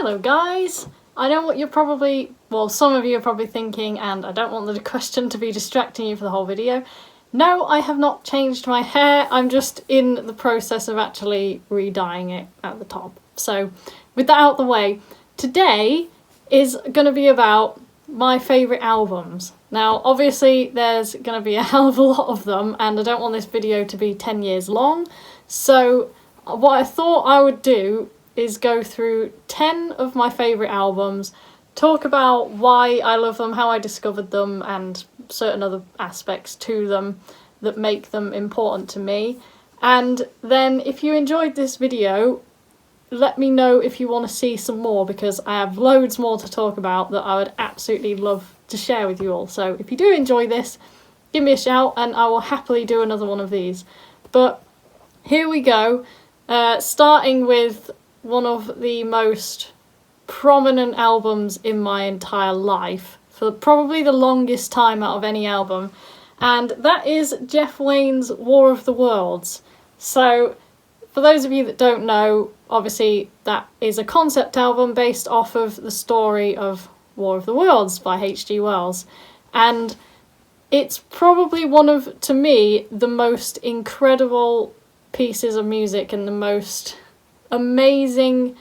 Hello guys! I know what you're probably, well, some of you are probably thinking, and I don't want the question to be distracting you for the whole video. No, I have not changed my hair, I'm just in the process of actually re-dyeing it at the top. So, with that out the way, today is going to be about my favourite albums. Now, obviously, there's going to be a hell of a lot of them, and I don't want this video to be 10 years long, so what I thought I would do is go through 10 of my favourite albums, talk about why I love them, how I discovered them, and certain other aspects to them that make them important to me. And then if you enjoyed this video, let me know if you want to see some more, because I have loads more to talk about that I would absolutely love to share with you all. So if you do enjoy this, give me a shout and I will happily do another one of these. But here we go, starting with one of the most prominent albums in my entire life, for probably the longest time out of any album, and that is Jeff Wayne's War of the Worlds. So, for those of you that don't know, obviously that is a concept album based off of the story of War of the Worlds by H.G. Wells, and it's probably one of, to me, the most incredible pieces of music and the most amazing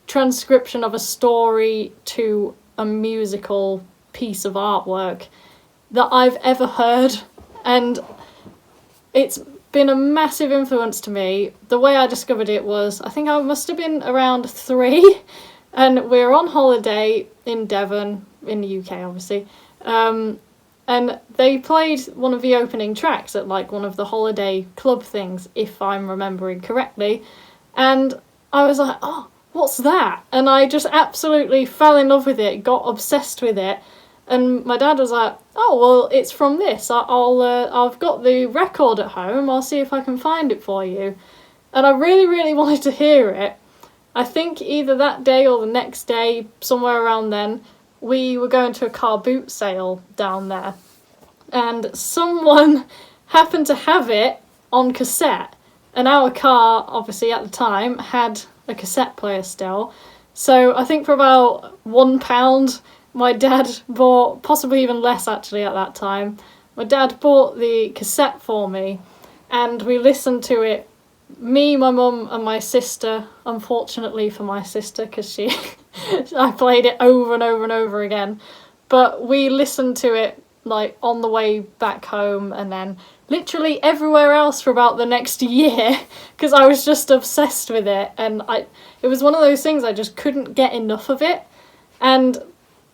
transcription of a story to a musical piece of artwork that I've ever heard, and it's been a massive influence to me. The way I discovered it was, I think I must have been around 3, and we were on holiday in Devon, in the UK obviously, and they played one of the opening tracks at like one of the holiday club things, if I'm remembering correctly, and I was like, oh, what's that? And I just absolutely fell in love with it, got obsessed with it, and my dad was like, oh, well, it's from this, I've got the record at home, I'll see if I can find it for you. And I really, really wanted to hear it. I think either that day or the next day, somewhere around then, we were going to a car boot sale down there, and someone happened to have it on cassette, and our car, obviously at the time, had a cassette player still, so I think for about £1 my dad bought, possibly even less actually at that time, my dad bought the cassette for me, and we listened to it, me, my mum and my sister, unfortunately for my sister, because she I played it over and over and over again, but we listened to it like on the way back home and then literally everywhere else for about the next year, because I was just obsessed with it, and it was one of those things, I just couldn't get enough of it. And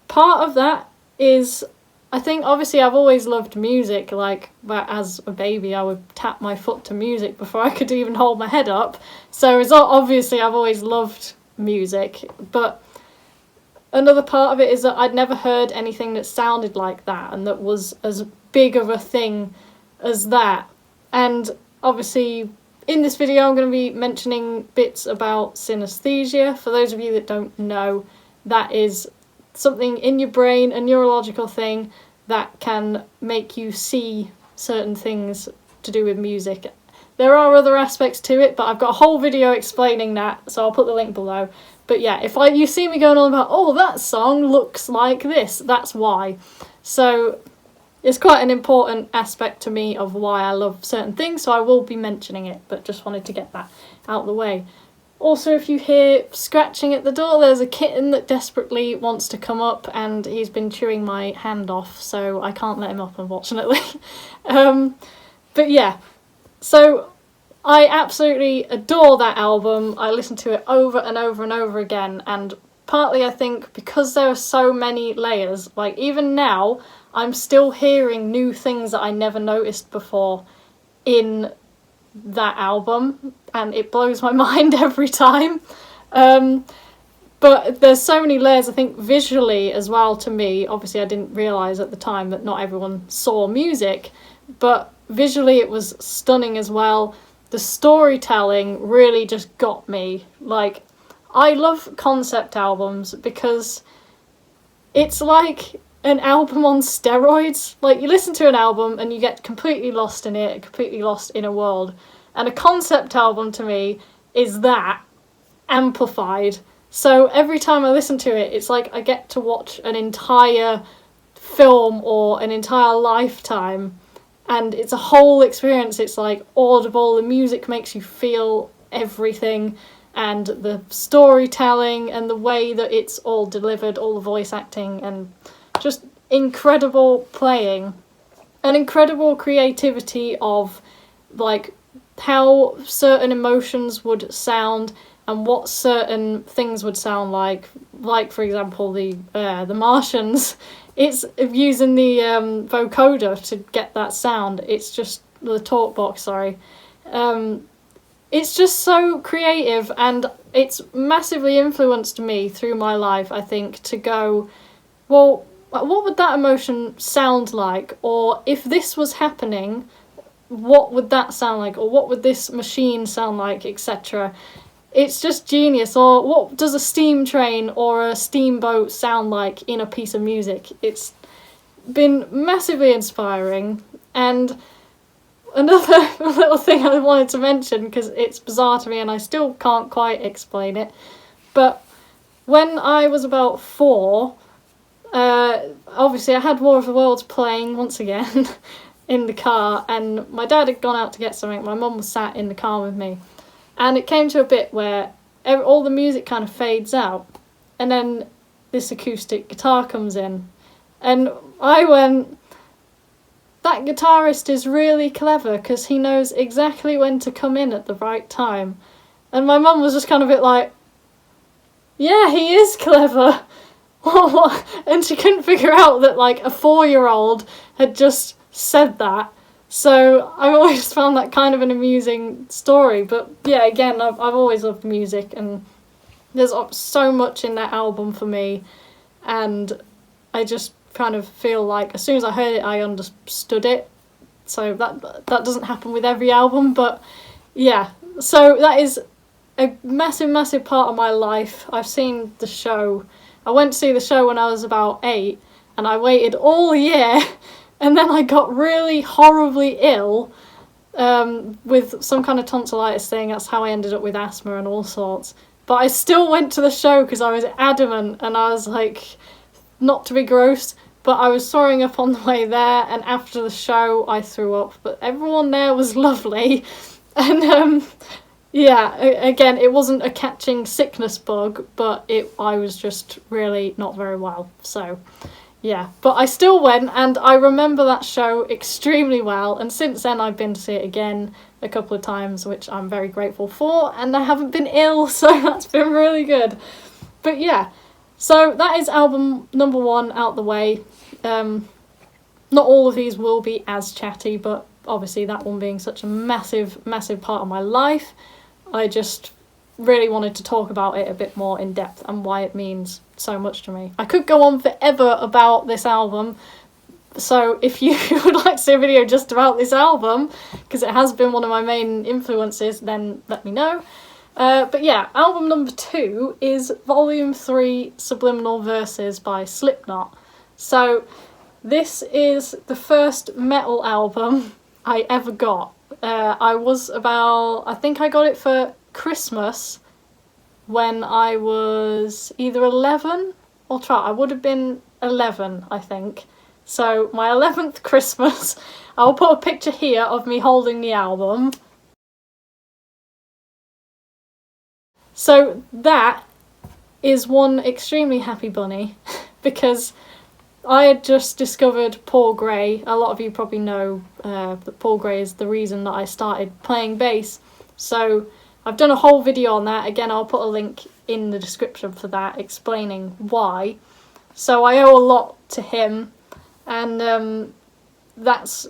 part of that is, I think obviously I've always loved music, like as a baby I would tap my foot to music before I could even hold my head up, so obviously I've always loved music, but another part of it is that I'd never heard anything that sounded like that and that was as big of a thing as that. And obviously in this video I'm going to be mentioning bits about synaesthesia. For those of you that don't know, that is something in your brain, a neurological thing that can make you see certain things to do with music. There are other aspects to it, but I've got a whole video explaining that, so I'll put the link below. But yeah, if you see me going on about, oh, that song looks like this, that's why. So it's quite an important aspect to me of why I love certain things, so I will be mentioning it, but just wanted to get that out of the way. Also, if you hear scratching at the door, there's a kitten that desperately wants to come up, and he's been chewing my hand off, so I can't let him up, unfortunately. But yeah, so I absolutely adore that album. I listen to it over and over and over again, and partly I think because there are so many layers, like even now I'm still hearing new things that I never noticed before in that album, and it blows my mind every time. But there's so many layers, I think, visually as well. To me, obviously I didn't realise at the time that not everyone saw music, but visually it was stunning as well. The storytelling really just got me. Like, I love concept albums because it's like an album on steroids. Like, you listen to an album and you get completely lost in it, completely lost in a world. And a concept album to me is that amplified. So every time I listen to it, it's like I get to watch an entire film or an entire lifetime, and it's a whole experience. It's like audible, the music makes you feel everything, and the storytelling and the way that it's all delivered, all the voice acting, and just incredible playing, an incredible creativity of like how certain emotions would sound and what certain things would sound like for example the Martians. It's using the vocoder to get that sound. It's just the talk box, sorry. It's just so creative, and it's massively influenced me through my life, I think, to go, well, what would that emotion sound like? Or if this was happening, what would that sound like? Or what would this machine sound like, etc. It's just genius. Or what does a steam train or a steamboat sound like in a piece of music? It's been massively inspiring. And another little thing I wanted to mention, because it's bizarre to me and I still can't quite explain it, but when I was about 4, obviously I had War of the Worlds playing once again in the car, and my dad had gone out to get something. My mum was sat in the car with me, and it came to a bit where all the music kind of fades out, and then this acoustic guitar comes in, and I went, that guitarist is really clever because he knows exactly when to come in at the right time. And my mum was just kind of a bit like, yeah, he is clever. And she couldn't figure out that like a 4-year-old had just said that. So I've always found that kind of an amusing story. But yeah, again, I've always loved music, and there's so much in that album for me, and I just kind of feel like as soon as I heard it, I understood it. So that doesn't happen with every album, but yeah. So that is a massive part of my life. I've seen the show. I went to see the show when I was about 8, and I waited all year, and then I got really horribly ill with some kind of tonsillitis thing. That's how I ended up with asthma and all sorts. But I still went to the show because I was adamant, and I was like, not to be gross, but I was throwing up on the way there, and after the show I threw up. But everyone there was lovely, and yeah, again, it wasn't a catching sickness bug, but I was just really not very well. So yeah, but I still went, and I remember that show extremely well, and since then I've been to see it again a couple of times, which I'm very grateful for, and I haven't been ill, so that's been really good. But yeah, so that is album number 1 out the way. Not all of these will be as chatty, but obviously that one being such a massive part of my life, I just really wanted to talk about it a bit more in depth and why it means so much to me. I could go on forever about this album, so if you would like to see a video just about this album, because it has been one of my main influences, then let me know. But yeah, album number 2 is Volume 3 Subliminal Verses by Slipknot. So this is the first metal album I ever got. I think I got it for Christmas when I was either 11 or 12. I would have been 11, I think. So my 11th Christmas, I'll put a picture here of me holding the album. So that is one extremely happy bunny, because I had just discovered Paul Gray. A lot of you probably know that Paul Gray is the reason that I started playing bass. So I've done a whole video on that. Again, I'll put a link in the description for that, explaining why. So I owe a lot to him, and that's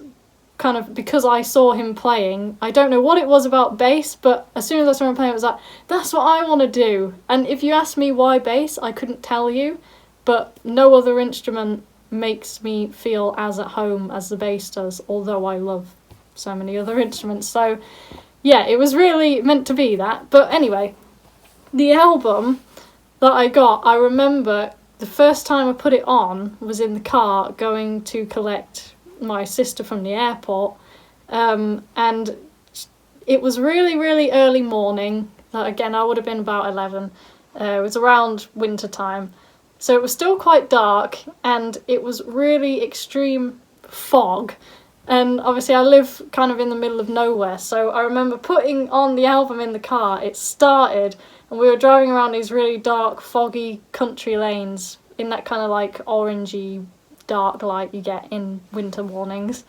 kind of because I saw him playing. I don't know what it was about bass, but as soon as I saw him playing, it was like, that's what I want to do. And if you ask me why bass, I couldn't tell you, but no other instrument makes me feel as at home as the bass does, although I love so many other instruments. So yeah, it was really meant to be that. But anyway, the album that I got, I remember the first time I put it on was in the car going to collect my sister from the airport, and it was really early morning. Again, I would have been about 11, It was around winter time, so it was still quite dark, and it was really extreme fog. And obviously I live kind of in the middle of nowhere, so I remember putting on the album in the car. It started, and we were driving around these really dark, foggy country lanes in that kind of like orangey dark light you get in winter mornings.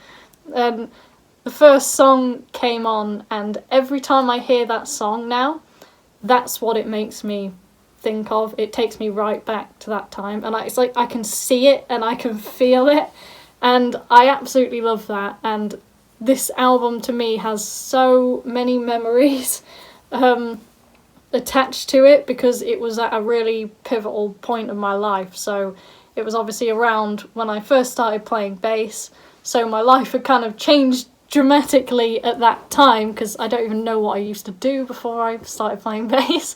And the first song came on, and every time I hear that song now, that's what it makes me think of. It takes me right back to that time, and it's like I can see it and I can feel it, and I absolutely love that. And this album to me has so many memories attached to it, because it was at a really pivotal point of my life. So it was obviously around when I first started playing bass, so my life had kind of changed dramatically at that time, because I don't even know what I used to do before I started playing bass.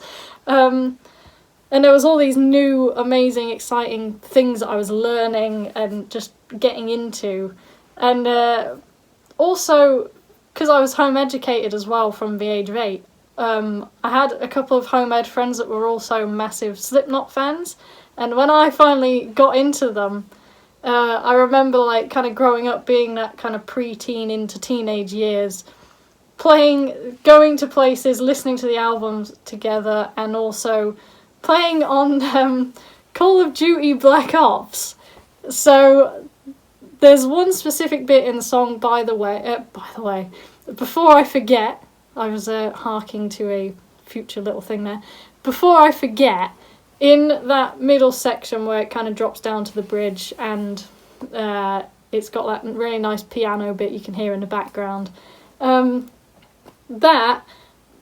And there was all these new, amazing, exciting things that I was learning and just getting into. And also, because I was home educated as well from the age of 8, I had a couple of home ed friends that were also massive Slipknot fans. And when I finally got into them, I remember like kind of growing up, being that kind of pre-teen into teenage years, going to places, listening to the albums together, and also playing on Call of Duty Black Ops. So there's one specific bit in the song, by the way, before I forget, I was harking to a future little thing there. Before I forget, in that middle section where it kind of drops down to the bridge, and it's got that really nice piano bit you can hear in the background, that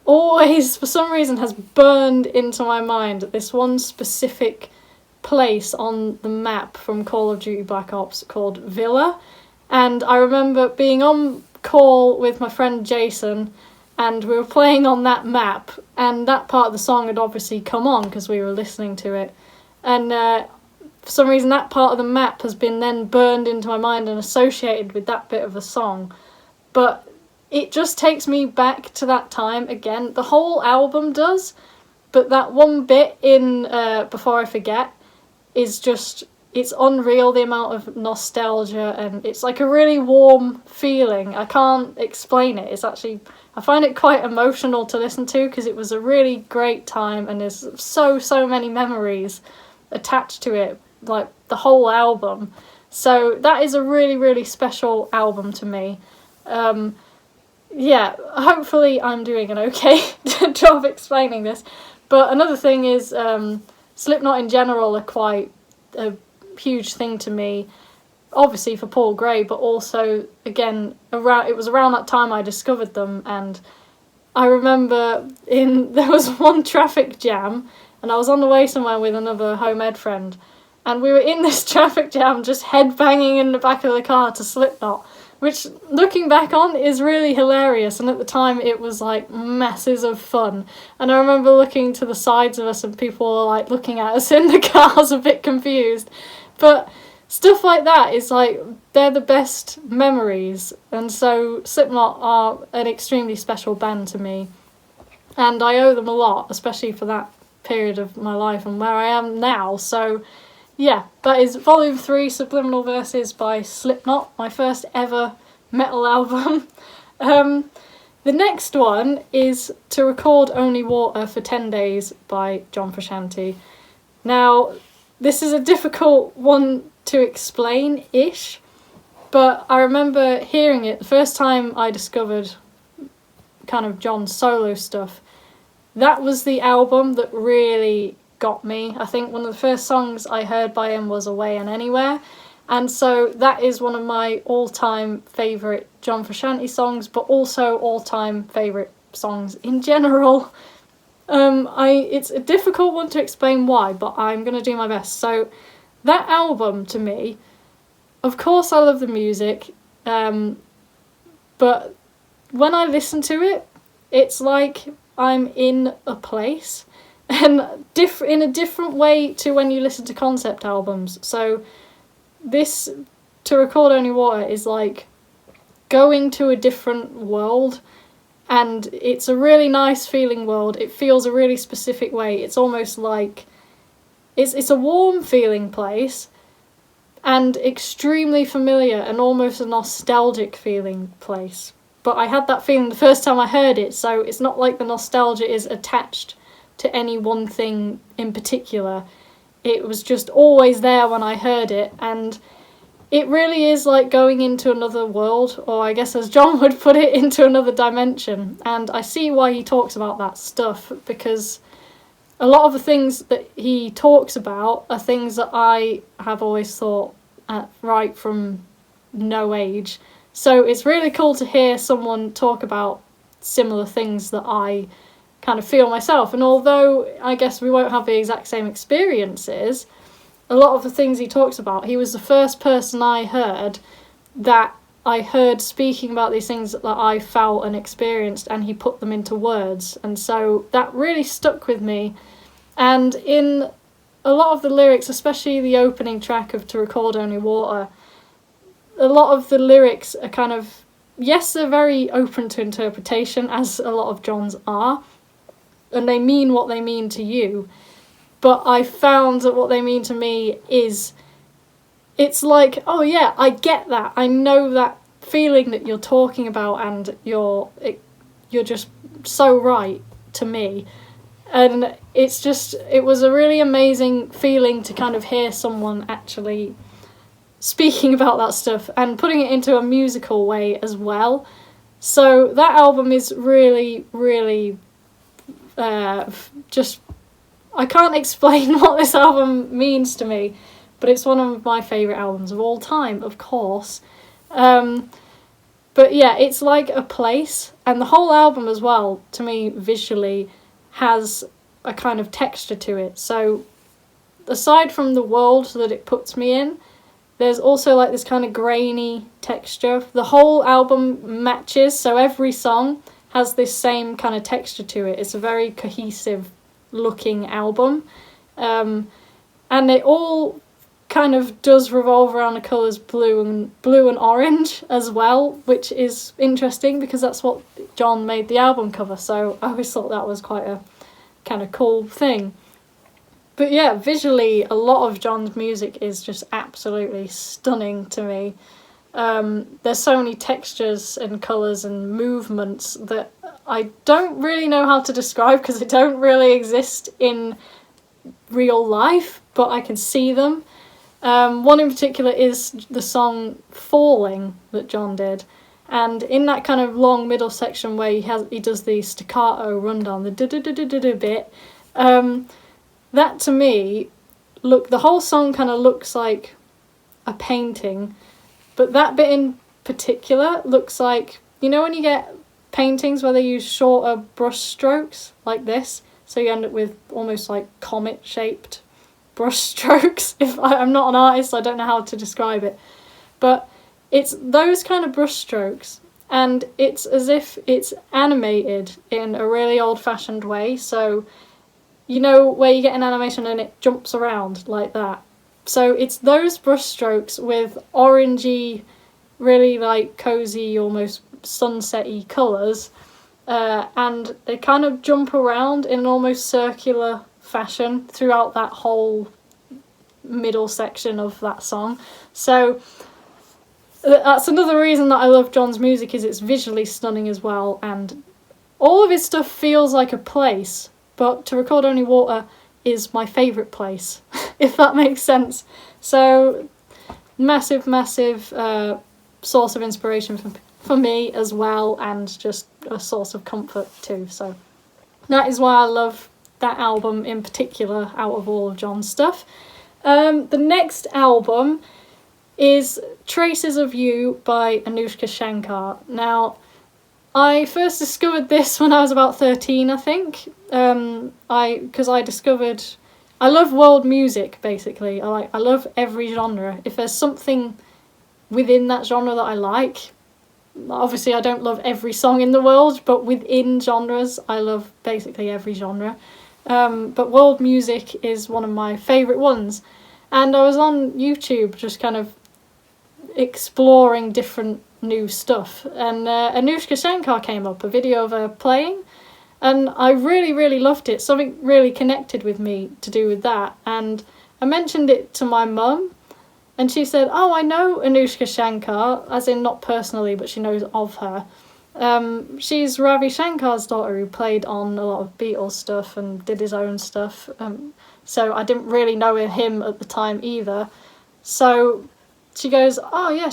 always, for some reason, has burned into my mind this one specific place on the map from Call of Duty Black Ops called Villa. And I remember being on call with my friend Jason, and we were playing on that map, and that part of the song had obviously come on because we were listening to it. And for some reason that part of the map has been then burned into my mind and associated with that bit of the song. But it just takes me back to that time again. The whole album does, but that one bit in Before I Forget is just, it's unreal, the amount of nostalgia, and it's like a really warm feeling. I can't explain it. It's actually, I find it quite emotional to listen to, because it was a really great time, and there's so many memories attached to it, like the whole album. So that is a really special album to me. Yeah, hopefully I'm doing an okay job explaining this. But another thing is, Slipknot in general are quite a huge thing to me, obviously for Paul Gray, but also, again, it was around that time I discovered them. And I remember there was one traffic jam, and I was on the way somewhere with another home ed friend, and we were in this traffic jam just headbanging in the back of the car to Slipknot, which, looking back on, is really hilarious, and at the time it was like masses of fun. And I remember looking to the sides of us, and people were like looking at us in the cars a bit confused. But stuff like that is like, they're the best memories, and so Slipknot are an extremely special band to me, and I owe them a lot, especially for that period of my life and where I am now. So yeah, that is Volume 3, Subliminal Verses by Slipknot, my first ever metal album. The next one is To Record Only Water for 10 Days by John Frusciante. Now, this is a difficult one to explain-ish, but I remember hearing it the first time I discovered kind of John's solo stuff. That was the album that really got me. I think one of the first songs I heard by him was Away and Anywhere, and so that is one of my all-time favourite John Frusciante songs, but also all-time favourite songs in general. It's a difficult one to explain why, but I'm going to do my best. So that album, to me, of course I love the music, but when I listen to it, it's like I'm in a place, and in a different way to when you listen to concept albums. So this, To Record Only Water, is like going to a different world, and it's a really nice feeling world. It feels a really specific way. It's almost like it's a warm feeling place, and extremely familiar and almost a nostalgic feeling place. But I had that feeling the first time I heard it, so it's not like the nostalgia is attached to any one thing in particular. It was just always there when I heard it, and it really is like going into another world, or I guess as John would put it, into another dimension. And I see why he talks about that stuff, because a lot of the things that he talks about are things that I have always thought right from no age. So it's really cool to hear someone talk about similar things that I kind of feel myself. And although I guess we won't have the exact same experiences, a lot of the things he talks about, he was the first person I heard speaking about these things that I felt and experienced, and he put them into words. And so that really stuck with me. And in a lot of the lyrics, especially the opening track of To Record Only Water, a lot of the lyrics are kind of, yes, they're very open to interpretation, as a lot of John's are, and they mean what they mean to you. But I found that what they mean to me is, it's like, oh yeah, I get that. I know that feeling that you're talking about, and you're just so right to me. And it was a really amazing feeling to kind of hear someone actually speaking about that stuff and putting it into a musical way as well. So that album is really, really just... I can't explain what this album means to me, but it's one of my favourite albums of all time, of course. But yeah, it's like a place, and the whole album as well, to me, visually, has a kind of texture to it. So aside from the world that it puts me in, there's also like this kind of grainy texture. The whole album matches, so every song has this same kind of texture to it. It's a very cohesive looking album, and it all kind of does revolve around the colours blue and orange as well, which is interesting because that's what John made the album cover, so I always thought that was quite a kind of cool thing. But yeah, visually a lot of John's music is just absolutely stunning to me. There's so many textures and colours and movements that I don't really know how to describe because they don't really exist in real life, but I can see them. One in particular is the song Falling that John did, and in that kind of long middle section where he does the staccato rundown, the do bit, that to me, the whole song kind of looks like a painting, but that bit in particular looks like, you know when you get paintings where they use shorter brush strokes like this, so you end up with almost like comet shaped brush strokes. I'm not an artist, I don't know how to describe it, but it's those kind of brush strokes, and it's as if it's animated in a really old-fashioned way. So you know where you get an animation and it jumps around like that, so it's those brush strokes with orangey, really like cozy, almost sunset-y colours, and they kind of jump around in an almost circular fashion throughout that whole middle section of that song. So that's another reason that I love John's music, is it's visually stunning as well, and all of his stuff feels like a place, but To Record Only Water is my favourite place, if that makes sense. So massive source of inspiration for me as well, and just a source of comfort too. So that is why I love that album in particular out of all of John's stuff. The next album is Traces of You by Anushka Shankar. Now, I first discovered this when I was about 13, I think. Because I discovered... I love world music, basically. I love every genre. If there's something within that genre that I like... Obviously, I don't love every song in the world, but within genres, I love basically every genre. But world music is one of my favourite ones. And I was on YouTube just kind of exploring different new stuff. And Anushka Shankar came up, a video of her playing, and I really, really loved it. Something really connected with me to do with that. And I mentioned it to my mum, and she said, oh, I know Anushka Shankar, as in not personally, but she knows of her. She's Ravi Shankar's daughter, who played on a lot of Beatles stuff and did his own stuff. So I didn't really know him at the time either. So she goes, oh yeah,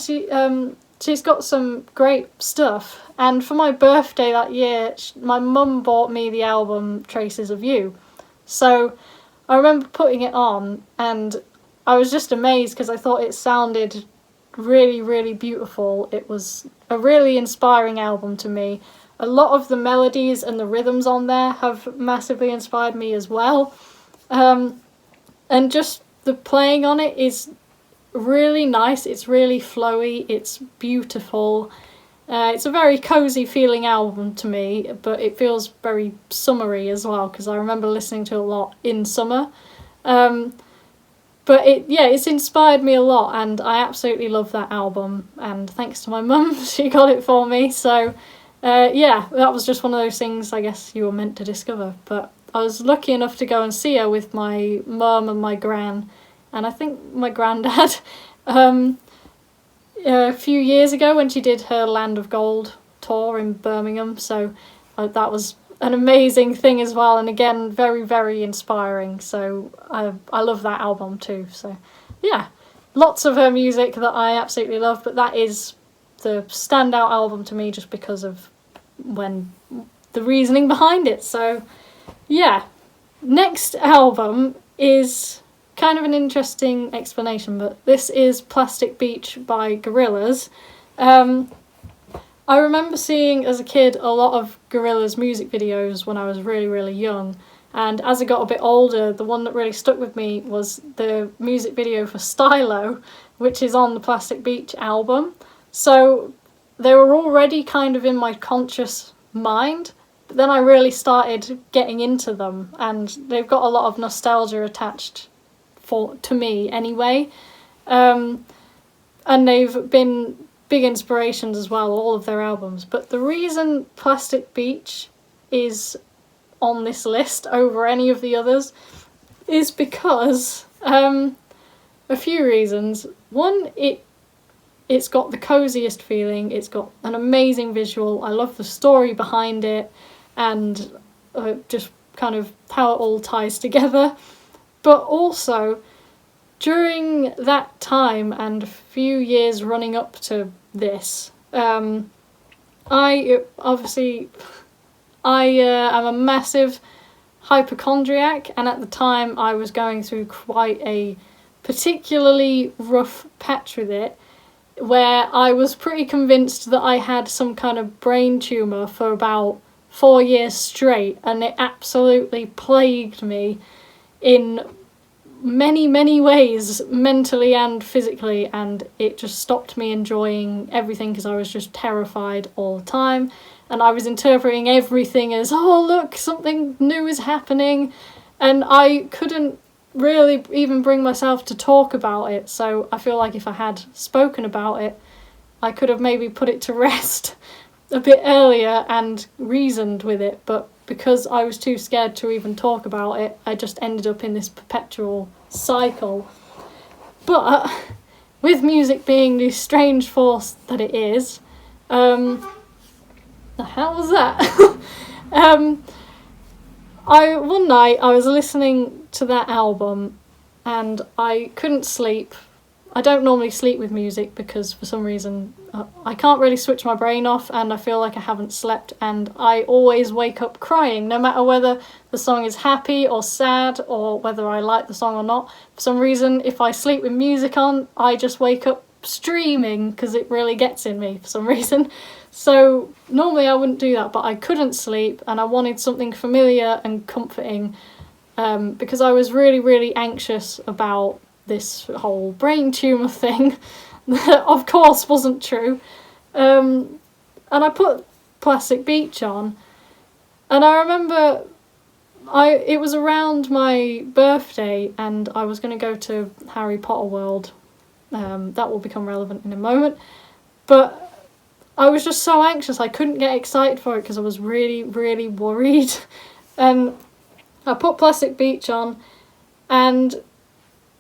she's got some great stuff. And for my birthday that year, my mum bought me the album Traces of You. So I remember putting it on, and I was just amazed because I thought it sounded really, really beautiful. It was a really inspiring album to me. A lot of the melodies and the rhythms on there have massively inspired me as well. And just the playing on it is really nice. It's really flowy. It's beautiful. It's a very cosy feeling album to me, but it feels very summery as well, because I remember listening to it a lot in summer. But it's inspired me a lot, and I absolutely love that album, and thanks to my mum, she got it for me. So that was just one of those things I guess you were meant to discover. But I was lucky enough to go and see her with my mum and my gran, and I think my granddad, a few years ago when she did her Land of Gold tour in Birmingham. So that was an amazing thing as well, and again, very, very inspiring. So I love that album too. So yeah, lots of her music that I absolutely love, but that is the standout album to me just because of the reasoning behind it. So yeah, next album is kind of an interesting explanation, but this is Plastic Beach by Gorillaz. I remember seeing as a kid a lot of Gorillaz music videos when I was really, really young, and as I got a bit older, the one that really stuck with me was the music video for Stylo, which is on the Plastic Beach album. So they were already kind of in my conscious mind, but then I really started getting into them, and they've got a lot of nostalgia attached to me anyway. And they've been big inspirations as well, all of their albums. But the reason Plastic Beach is on this list over any of the others is because a few reasons. One, it's got the coziest feeling, it's got an amazing visual, I love the story behind it, and just kind of how it all ties together. But also, during that time and a few years running up to this, I am a massive hypochondriac, and at the time I was going through quite a particularly rough patch with it, where I was pretty convinced that I had some kind of brain tumour for about 4 years straight, and it absolutely plagued me in many, many ways, mentally and physically, and it just stopped me enjoying everything because I was just terrified all the time, and I was interpreting everything as, oh look, something new is happening, and I couldn't really even bring myself to talk about it. So I feel like if I had spoken about it, I could have maybe put it to rest a bit earlier and reasoned with it, but because I was too scared to even talk about it, I just ended up in this perpetual cycle. But with music being the strange force that it is, the hell was that? One night I was listening to that album and I couldn't sleep. I don't normally sleep with music because for some reason I can't really switch my brain off, and I feel like I haven't slept, and I always wake up crying no matter whether the song is happy or sad or whether I like the song or not. For some reason, if I sleep with music on, I just wake up streaming because it really gets in me for some reason. So normally I wouldn't do that, but I couldn't sleep and I wanted something familiar and comforting, because I was really, really anxious about this whole brain tumour thing that of course wasn't true. And I put Plastic Beach on, and I remember it was around my birthday and I was going to go to Harry Potter World. That will become relevant in a moment. But I was just so anxious. I couldn't get excited for it because I was really, really worried. And I put Plastic Beach on, and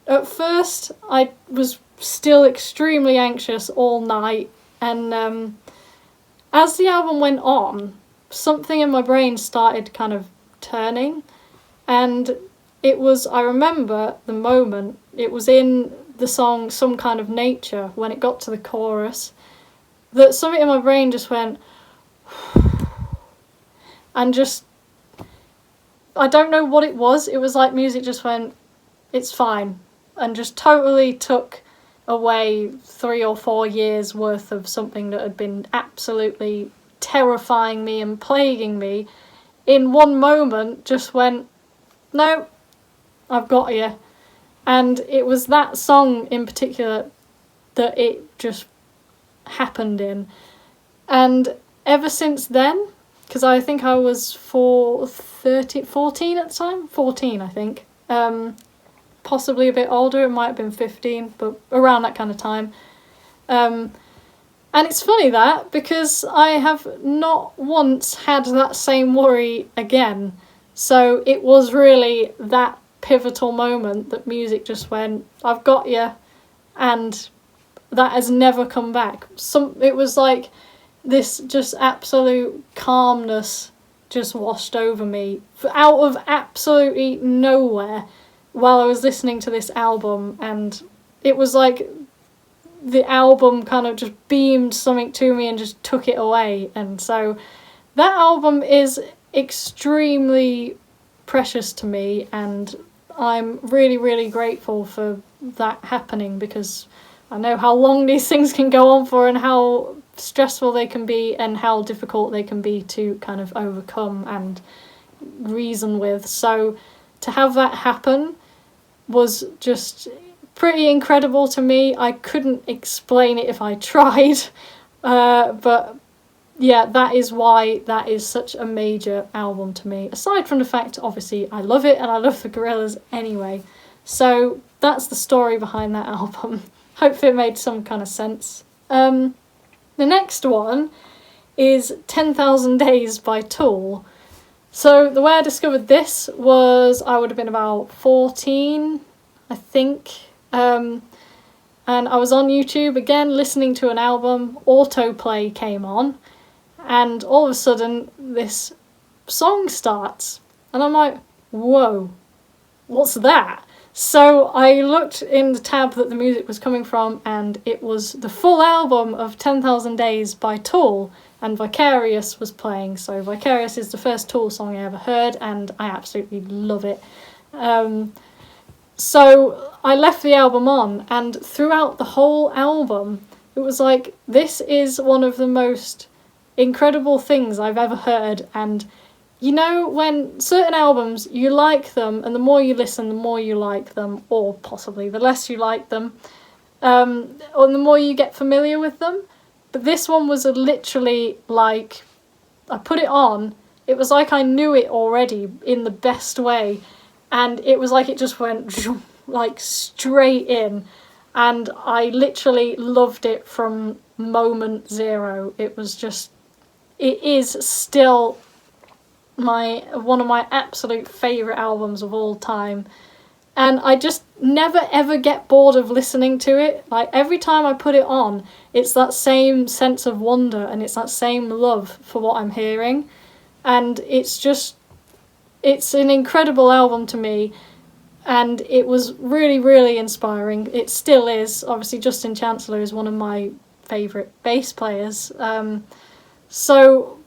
at first I was still extremely anxious all night. And as the album went on, something in my brain started kind of turning. And it was, I remember the moment, it was in the song Some Kind of Nature, when it got to the chorus, that something in my brain just went, and just, I don't know what it was. It was like music just went, it's fine, and just totally took away 3 or 4 years worth of something that had been absolutely terrifying me and plaguing me. In one moment, just went, no, I've got you. And it was that song in particular that it just happened in. And ever since then, because I think I was 14 at the time? 14, I think. Possibly a bit older, it might have been 15, but around that kind of time. And it's funny that, because I have not once had that same worry again. So it was really that pivotal moment that music just went, I've got you, and that has never come back. It was like this just absolute calmness just washed over me out of absolutely nowhere while I was listening to this album, and it was like the album kind of just beamed something to me and just took it away. And so that album is extremely precious to me, and I'm really, really grateful for that happening, because I know how long these things can go on for and how stressful they can be and how difficult they can be to kind of overcome and reason with. So to have that happen was just pretty incredible to me. I couldn't explain it if I tried, but yeah, that is why that is such a major album to me. Aside from the fact, obviously, I love it and I love the Gorillaz anyway. So that's the story behind that album. Hopefully it made some kind of sense. The next one is 10,000 Days by Tool. So the way I discovered this was I would have been about 14, I think. And I was on YouTube again listening to an album. Autoplay came on. And all of a sudden, this song starts. And I'm like, whoa, what's that? So I looked in the tab that the music was coming from, and it was the full album of 10,000 Days by Tool, and Vicarious was playing. So Vicarious is the first Tool song I ever heard, and I absolutely love it. So I left the album on, and throughout the whole album, it was like, this is one of the most incredible things I've ever heard. And you know, when certain albums, you like them, and the more you listen, the more you like them, or possibly the less you like them, or the more you get familiar with them. But this one was literally like, I put it on, it was like I knew it already in the best way, and it was like it just went like straight in, and I literally loved it from moment zero. It was just, it is still one of my absolute favourite albums of all time, and I just never ever get bored of listening to it. Like, every time I put it on, it's that same sense of wonder and it's that same love for what I'm hearing, and it's an incredible album to me, and it was really, really inspiring. It still is. Obviously, Justin Chancellor is one of my favourite bass players, so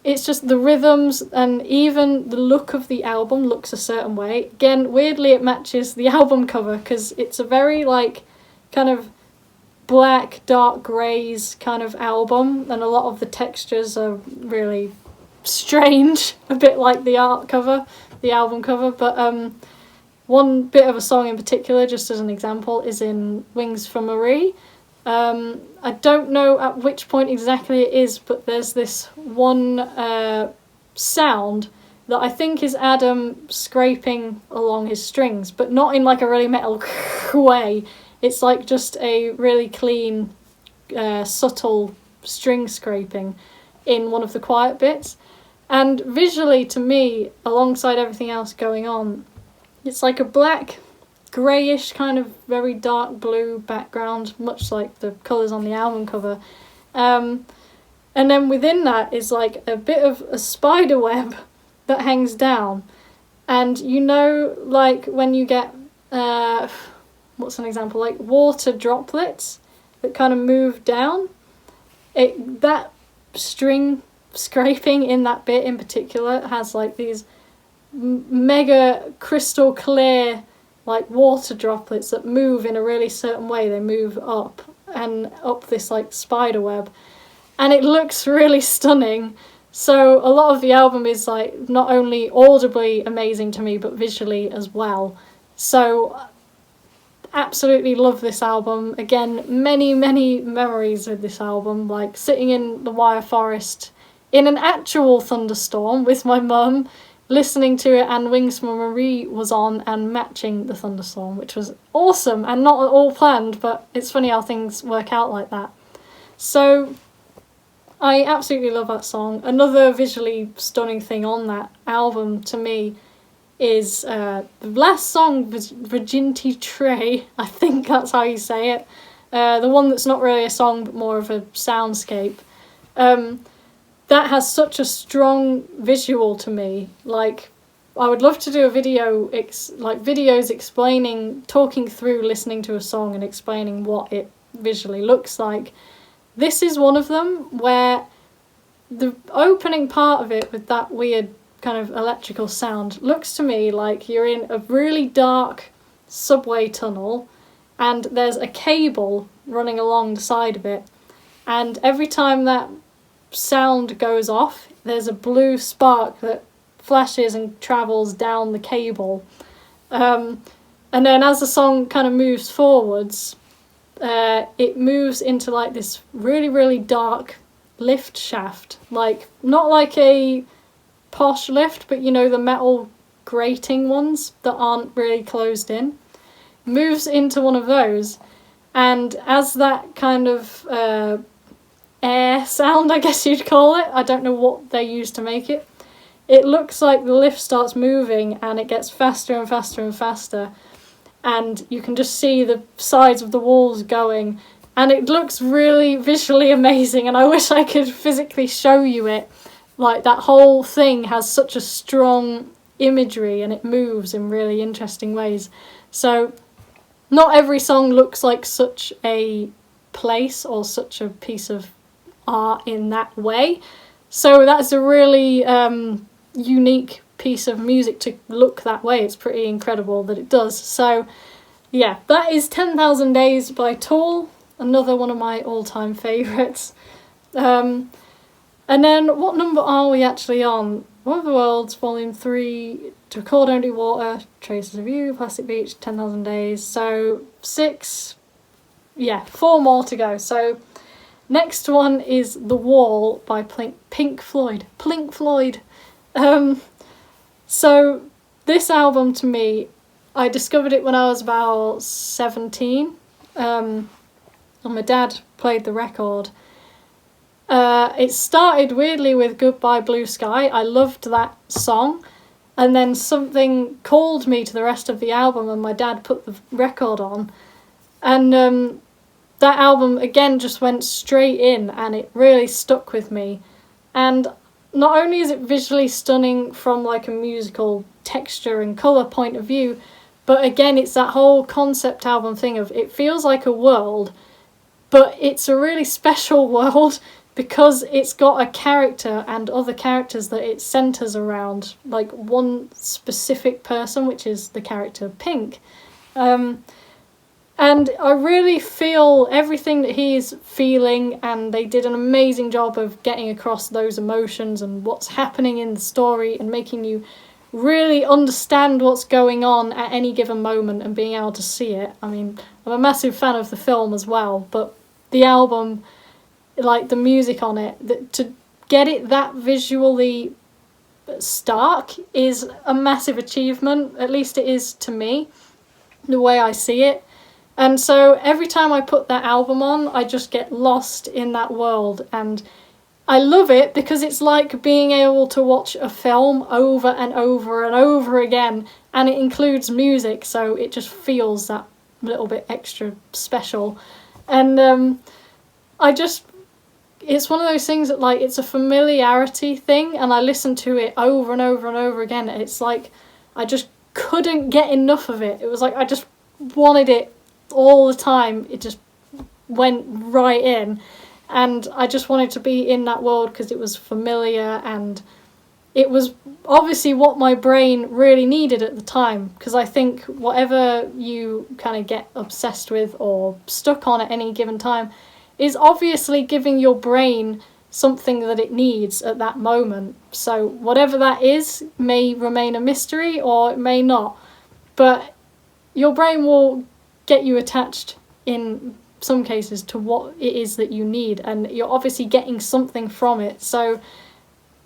it's just the rhythms, and even the look of the album looks a certain way. Again, weirdly, it matches the album cover, because it's a very, like, kind of black, dark greys kind of album, and a lot of the textures are really strange, a bit like the art cover, the album cover. But one bit of a song in particular, just as an example, is in Wings for Marie. I don't know at which point exactly it is, but there's this one sound that I think is Adam scraping along his strings, but not in like a really metal way. It's like just a really clean, subtle string scraping in one of the quiet bits. And visually, to me, alongside everything else going on, it's like a black, greyish, kind of very dark blue background, much like the colours on the album cover. And then within that is like a bit of a spider web that hangs down. And you know, like when you get, what's an example, like water droplets that kind of move down, that string scraping in that bit in particular has like these mega crystal clear like water droplets that move in a really certain way. They move up and up this like spider web, and it looks really stunning. So a lot of the album is like not only audibly amazing to me, but visually as well. So absolutely love this album. Again, many memories with this album, like sitting in the wire forest in an actual thunderstorm with my mum, listening to it, and Wings from Marie was on and matching the thunderstorm, which was awesome and not at all planned, but it's funny how things work out like that. So I absolutely love that song. Another visually stunning thing on that album to me is the last song, Virginity Tray, I think that's how you say it. The one that's not really a song but more of a soundscape. That has such a strong visual to me. Like, I would love to do a video, videos explaining, talking through listening to a song and explaining what it visually looks like. This is one of them, where the opening part of it with that weird kind of electrical sound looks to me like you're in a really dark subway tunnel and there's a cable running along the side of it, and every time that sound goes off there's a blue spark that flashes and travels down the cable, and then as the song kind of moves forwards, it moves into like this really dark lift shaft, like not like a posh lift, but you know, the metal grating ones that aren't really closed in, moves into one of those, and as that kind of air sound, I guess you'd call it, I don't know what they use to make it, it looks like the lift starts moving and it gets faster and faster and faster, and you can just see the sides of the walls going, and it looks really visually amazing, and I wish I could physically show you it. Like, that whole thing has such a strong imagery and it moves in really interesting ways. So not every song looks like such a place or such a piece of art in that way. So that's a really unique piece of music to look that way. It's pretty incredible that it does. So yeah, that is 10,000 Days by Tool, another one of my all-time favourites. And then what number are we actually on? One of the Worlds, Volume 3, To Record Only Water, Traces of You, Plastic Beach, 10,000 Days. So 4 more to go. So next one is The Wall by Pink Floyd. So this album, to me, I discovered it when I was about 17, and my dad played the record. It started weirdly with Goodbye Blue Sky. I loved that song, and then something called me to the rest of the album and my dad put the record on, and that album again just went straight in and it really stuck with me. And not only is it visually stunning from like a musical texture and colour point of view, but again it's that whole concept album thing of it feels like a world, but it's a really special world because it's got a character and other characters that it centres around, like one specific person, which is the character Pink. And I really feel everything that he's feeling, and they did an amazing job of getting across those emotions and what's happening in the story and making you really understand what's going on at any given moment and being able to see it. I mean, I'm a massive fan of the film as well, but the album, like the music on it, to get it that visually stark is a massive achievement. At least it is to me, the way I see it. And so every time I put that album on, I just get lost in that world, and I love it because it's like being able to watch a film over and over and over again, and it includes music, so it just feels that little bit extra special. And it's one of those things that, like, it's a familiarity thing, and I listen to it over and over and over again. It's like I just couldn't get enough of it. It was like I just wanted it all the time. It just went right in, and I just wanted to be in that world because it was familiar, and it was obviously what my brain really needed at the time, because I think whatever you kind of get obsessed with or stuck on at any given time is obviously giving your brain something that it needs at that moment. So whatever that is may remain a mystery, or it may not, but your brain will get you attached in some cases to what it is that you need, and you're obviously getting something from it. So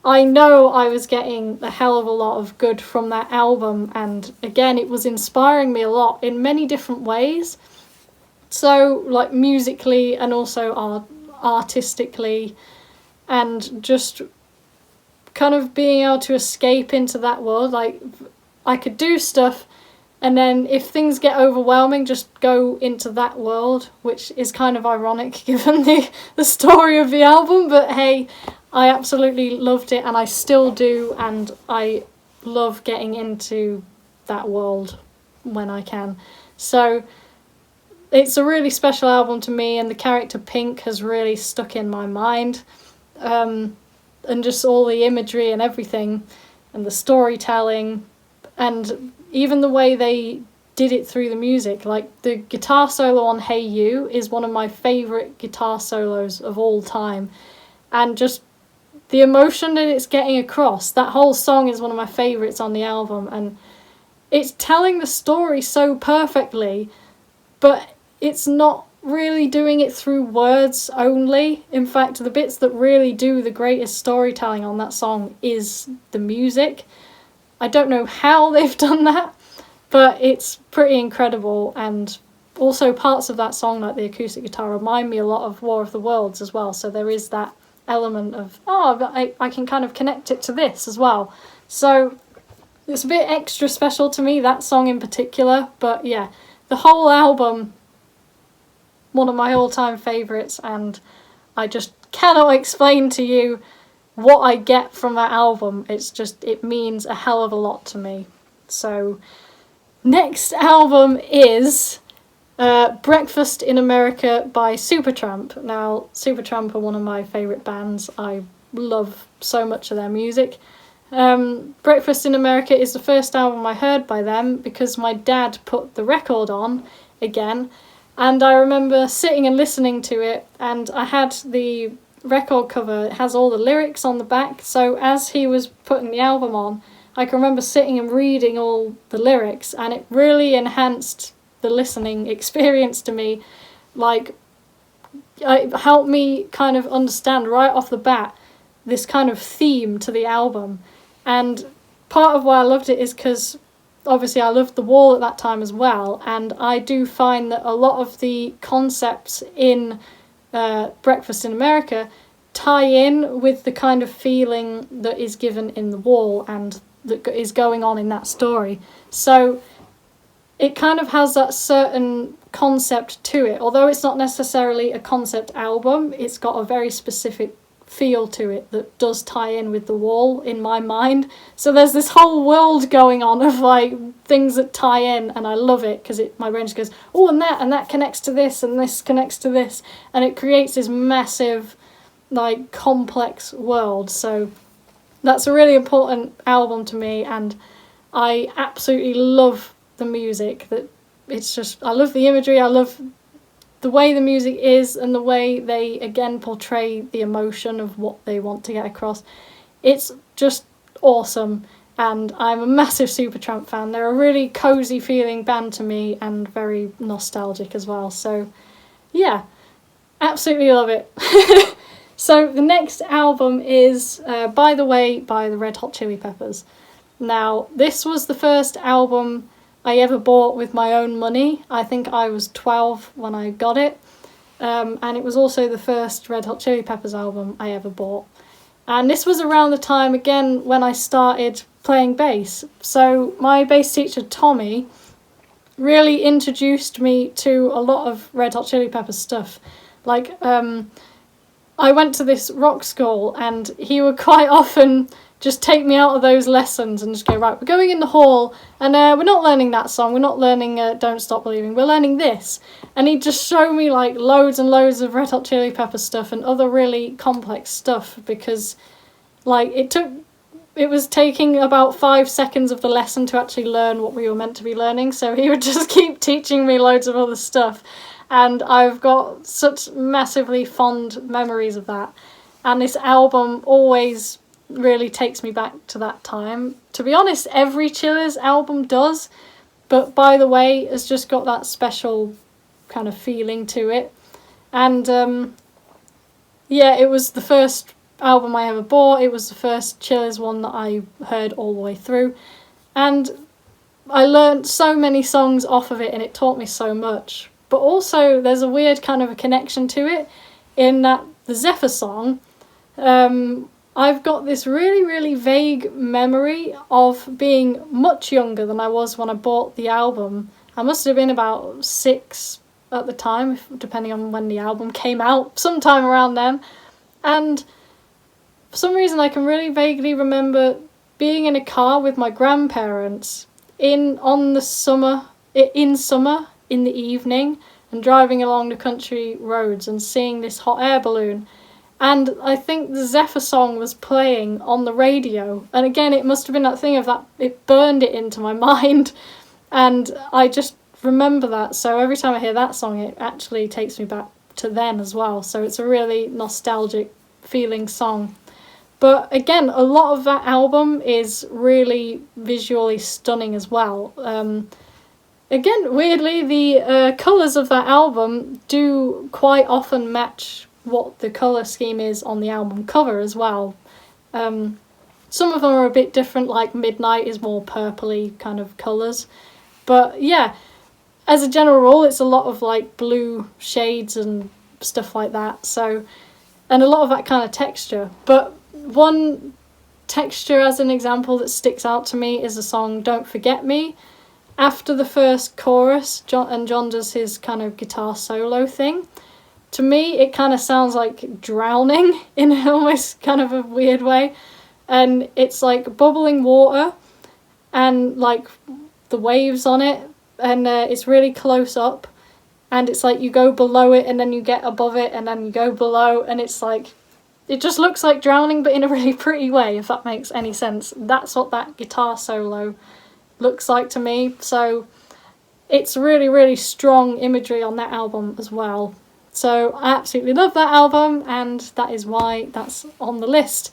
I know I was getting a hell of a lot of good from that album, and again, it was inspiring me a lot in many different ways. So, like, musically and also artistically, and just kind of being able to escape into that world. Like, I could do stuff, and then if things get overwhelming, just go into that world, which is kind of ironic given the story of the album, but hey, I absolutely loved it, and I still do, and I love getting into that world when I can. So it's a really special album to me, and the character Pink has really stuck in my mind. And just all the imagery and everything, and the storytelling, and even the way they did it through the music. Like, the guitar solo on Hey You is one of my favourite guitar solos of all time. And just the emotion that it's getting across, that whole song is one of my favourites on the album. And it's telling the story so perfectly, but it's not really doing it through words only. In fact, the bits that really do the greatest storytelling on that song is the music. I don't know how they've done that, but it's pretty incredible. And also parts of that song, like the acoustic guitar, remind me a lot of War of the Worlds as well. So there is that element of, I can kind of connect it to this as well. So it's a bit extra special to me, that song in particular. But yeah, the whole album, one of my all-time favourites, and I just cannot explain to you what I get from that album. It's just, it means a hell of a lot to me. So next album is Breakfast in America by Supertramp. Now, Supertramp are one of my favourite bands. I love so much of their music. Breakfast in America is the first album I heard by them because my dad put the record on again, and I remember sitting and listening to it, and I had the record cover, it has all the lyrics on the back, so as he was putting the album on, I can remember sitting and reading all the lyrics, and it really enhanced the listening experience to me. Like, it helped me kind of understand right off the bat this kind of theme to the album. And part of why I loved it is because obviously I loved The Wall at that time as well, and I do find that a lot of the concepts in Breakfast in America tie in with the kind of feeling that is given in The Wall and that is going on in that story. So it kind of has that certain concept to it. Although it's not necessarily a concept album, it's got a very specific feel to it that does tie in with The Wall in my mind. So there's this whole world going on of like things that tie in, and I love it because my brain just goes, oh, and that connects to this, and this connects to this, and it creates this massive, like, complex world. So that's a really important album to me, and I absolutely love the music. That it's just, I love the imagery, I love the way the music is, and the way they again portray the emotion of what they want to get across. It's just awesome, and I'm a massive Supertramp fan. They're a really cosy feeling band to me, and very nostalgic as well. So yeah, absolutely love it. So the next album is By the Way by the Red Hot Chili Peppers. Now, this was the first album I ever bought with my own money. I think I was 12 when I got it. And it was also the first Red Hot Chili Peppers album I ever bought. And this was around the time, again, when I started playing bass. So my bass teacher, Tommy, really introduced me to a lot of Red Hot Chili Peppers stuff. Like, I went to this rock school, and he would quite often just take me out of those lessons and just go, right, we're going in the hall, and we're not learning that song, we're not learning Don't Stop Believing, we're learning this. And he'd just show me like loads and loads of Red Hot Chili Peppers stuff and other really complex stuff, because like it was taking about 5 seconds of the lesson to actually learn what we were meant to be learning, so he would just keep teaching me loads of other stuff. And I've got such massively fond memories of that. And this album always really takes me back to that time. To be honest, every Chillers album does, but By the Way has just got that special kind of feeling to it. And yeah, it was the first album I ever bought. It was the first Chillers one that I heard all the way through. And I learnt so many songs off of it, and it taught me so much. But also there's a weird kind of a connection to it in that the Zephyr song, I've got this really, really vague memory of being much younger than I was when I bought the album. I must have been about 6 at the time, depending on when the album came out, sometime around then. And for some reason I can really vaguely remember being in a car with my grandparents in summer in the evening, and driving along the country roads and seeing this hot air balloon. And I think the Zephyr song was playing on the radio. And again, it must have been that thing of that, it burned it into my mind. And I just remember that. So every time I hear that song, it actually takes me back to then as well. So it's a really nostalgic feeling song. But again, a lot of that album is really visually stunning as well. Again, weirdly, the colours of that album do quite often match what the colour scheme is on the album cover as well. Some of them are a bit different, like Midnight is more purpley kind of colours. But yeah, as a general rule, it's a lot of like blue shades and stuff like that. So, and a lot of that kind of texture. But one texture, as an example, that sticks out to me is the song Don't Forget Me. After the first chorus, John does his kind of guitar solo thing. To me, it kind of sounds like drowning in almost kind of a weird way. And it's like bubbling water and like the waves on it. And it's really close up. And it's like you go below it and then you get above it and then you go below. And it's like, it just looks like drowning, but in a really pretty way, if that makes any sense. That's what that guitar solo looks like to me. So it's really, really strong imagery on that album as well. So I absolutely love that album, and that is why that's on the list.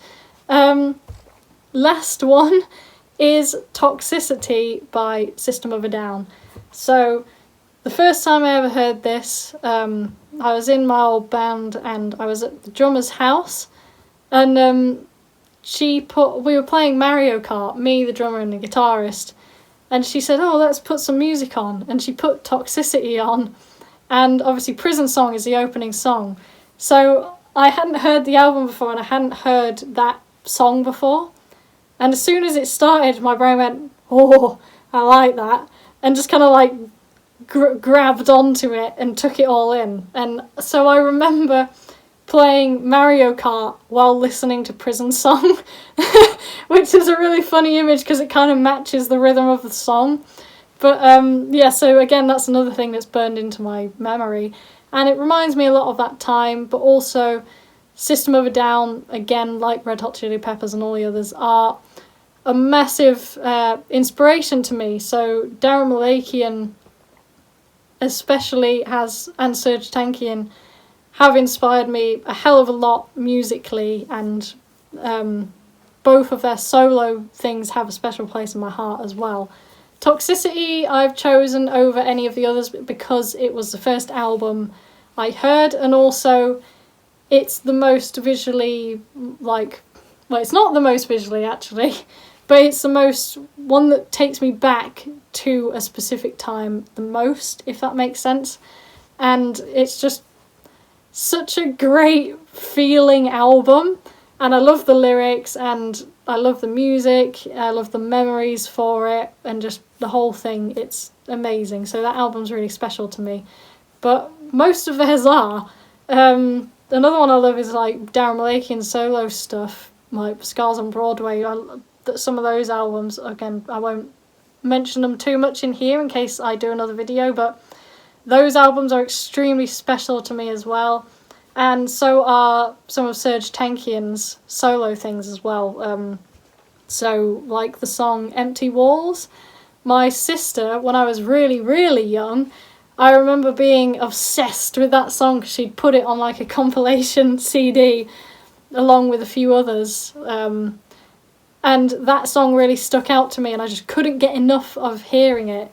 Last one is Toxicity by System of a Down. So the first time I ever heard this, I was in my old band and I was at the drummer's house, and we were playing Mario Kart, me, the drummer, and the guitarist. And she said, oh, let's put some music on. And she put Toxicity on. And obviously Prison Song is the opening song. So I hadn't heard the album before, and I hadn't heard that song before. And as soon as it started, my brain went, oh, I like that. And just kind of like grabbed onto it and took it all in. And so I remember playing Mario Kart while listening to Prison Song, which is a really funny image because it kind of matches the rhythm of the song. But yeah, so again, that's another thing that's burned into my memory, and it reminds me a lot of that time. But also System of a Down, again, like Red Hot Chili Peppers and all the others, are a massive inspiration to me. So Darren Malakian especially and Serge Tankian have inspired me a hell of a lot musically, and both of their solo things have a special place in my heart as well. Toxicity I've chosen over any of the others because it was the first album I heard, and also it's the most visually, well, it's not the most visually actually, but it's the most one that takes me back to a specific time the most, if that makes sense. And it's just such a great feeling album, and I love the lyrics, and I love the music, I love the memories for it, and just the whole thing. It's amazing. So that album's really special to me. But most of theirs are. Another one I love is like Darren Malakian's solo stuff, like Scars on Broadway. Some of those albums, again, I won't mention them too much in here in case I do another video, but those albums are extremely special to me as well. And so are some of Serj Tankian's solo things as well. So like the song Empty Walls. My sister, when I was really, really young, I remember being obsessed with that song because she'd put it on like a compilation CD along with a few others. And that song really stuck out to me, and I just couldn't get enough of hearing it.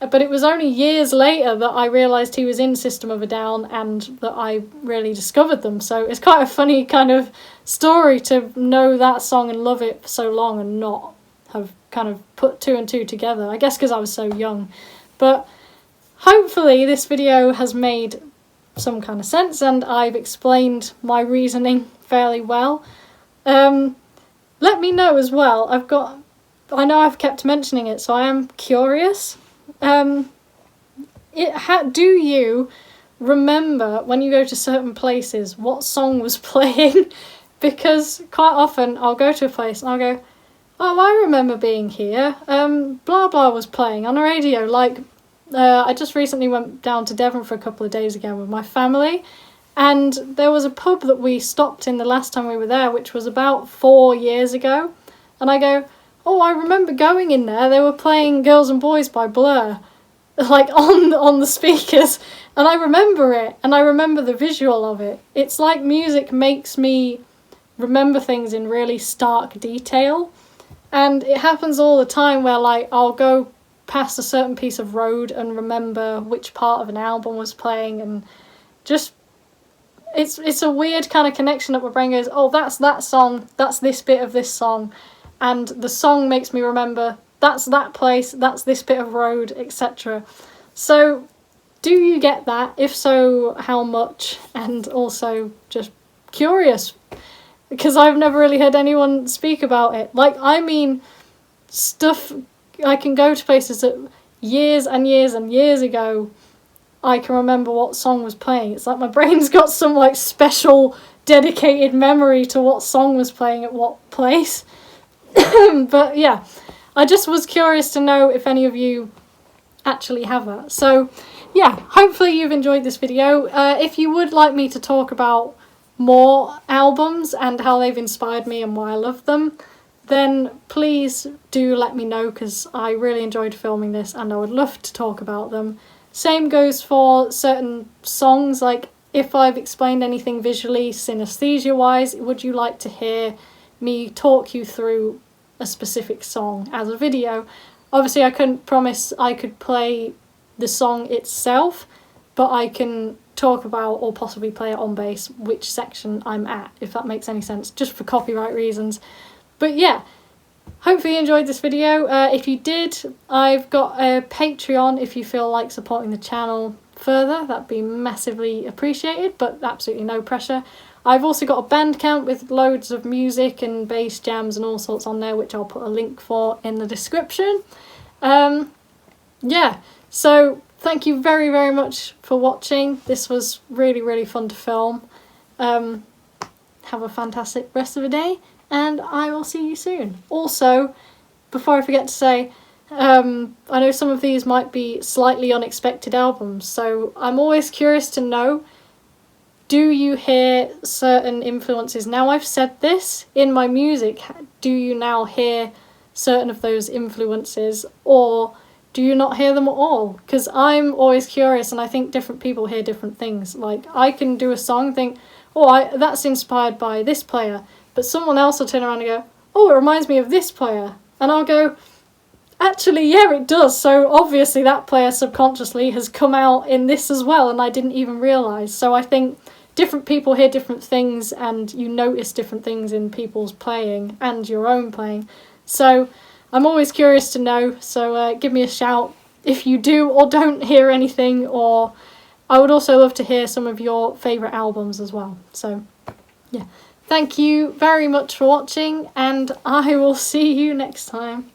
But it was only years later that I realised he was in System of a Down and that I really discovered them. So it's quite a funny kind of story to know that song and love it for so long and not have kind of put two and two together. I guess because I was so young. But hopefully this video has made some kind of sense and I've explained my reasoning fairly well. Let me know as well. I know I've kept mentioning it, so I am curious. Do you remember when you go to certain places what song was playing? Because quite often I'll go to a place and I'll go, oh, I remember being here. Blah blah was playing on the radio. Like, I just recently went down to Devon for a couple of days again with my family, and there was a pub that we stopped in the last time we were there, which was about 4 years ago. And I go, oh, I remember going in there. They were playing Girls and Boys by Blur, like on the speakers, and I remember it, and I remember the visual of it. It's like music makes me remember things in really stark detail, and it happens all the time where like I'll go past a certain piece of road and remember which part of an album was playing, and just it's a weird kind of connection that my brain goes, oh, that's that song, that's this bit of this song, and the song makes me remember that's that place, that's this bit of road, etc. So do you get that? If so, how much? And also just curious, because I've never really heard anyone speak about it. Like, I mean, stuff, I can go to places that years and years and years ago I can remember what song was playing. It's like my brain's got some like special dedicated memory to what song was playing at what place. But yeah, I just was curious to know if any of you actually have that. So yeah, hopefully you've enjoyed this video. If you would like me to talk about more albums and how they've inspired me and why I love them, then please do let me know, because I really enjoyed filming this and I would love to talk about them. Same goes for certain songs, like if I've explained anything visually, synesthesia wise, would you like to hear me talk you through a specific song as a video? Obviously I couldn't promise I could play the song itself, but I can talk about, or possibly play it on bass, which section I'm at, if that makes any sense, just for copyright reasons. But yeah, hopefully you enjoyed this video. If you did, I've got a Patreon if you feel like supporting the channel further. That'd be massively appreciated, but absolutely no pressure. I've also got a Bandcamp with loads of music and bass jams and all sorts on there, which I'll put a link for in the description. Yeah, so thank you very, very much for watching. This was really, really fun to film. Have a fantastic rest of the day, and I will see you soon. Also, before I forget to say, I know some of these might be slightly unexpected albums, so I'm always curious to know, do you hear certain influences? Now I've said this in my music, do you now hear certain of those influences, or do you not hear them at all? Because I'm always curious, and I think different people hear different things. Like, I can do a song and think, oh, that's inspired by this player, but someone else will turn around and go, oh, it reminds me of this player, and I'll go, actually, yeah, it does, so obviously that player subconsciously has come out in this as well, and I didn't even realise. So I think different people hear different things, and you notice different things in people's playing and your own playing. So I'm always curious to know, so give me a shout if you do or don't hear anything, or I would also love to hear some of your favourite albums as well. So yeah, thank you very much for watching, and I will see you next time.